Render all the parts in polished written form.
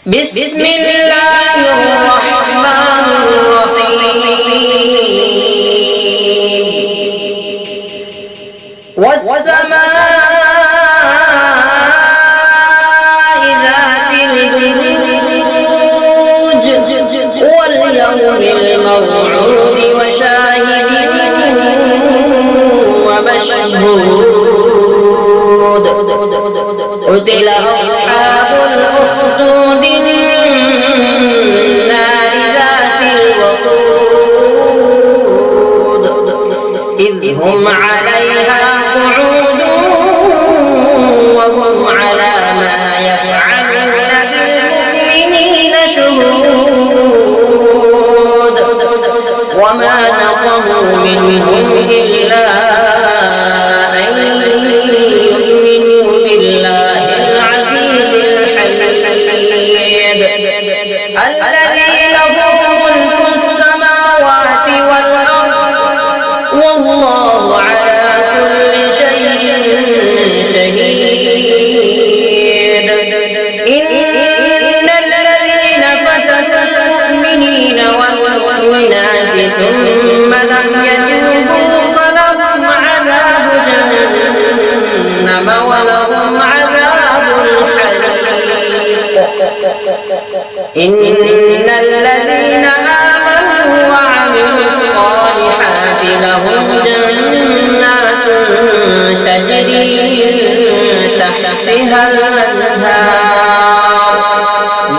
بسم الله الرحمن الرحيم والسماء ذات البروج واليوم الموعود وشاهد ومشهود قتل أصحاب الأخدود النار ذات الوقود إذ هم عليها قعود وهم على ما يفعلون بالمؤمنين شهود وما نقموا منهم إلا أن يؤمنوا بالله العزيز الحميد الذي له ملك السماوات والأرض والله على كل شيء شهيد إن الذين فتنوا المؤمنين والمؤمنات ثم لم يتوبوا فلهم عذاب جهنم ولهم عذاب الحريق إن الذين آمنوا وعملوا الصالحات لهم جنات تجري تحتها الأنهار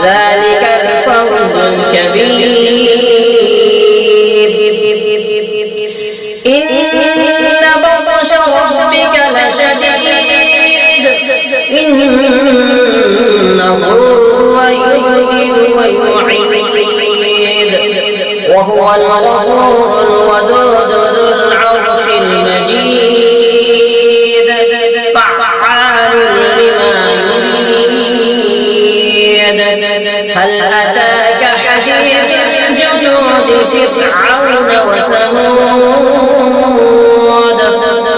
ذلك الفوز الكبير إن بطش ربك لشديد إنه هو يحيي ويعيد وهو الغفور الودود ذو العرش المجيد فعال لما يريد هل أتاك حديث جنود فرعون وثمود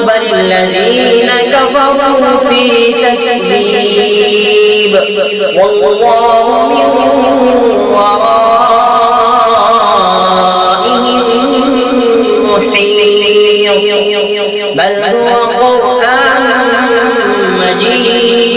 بل الذين كفروا في تكذيب والله من ورائهم محيط بل هو قرآن مجيد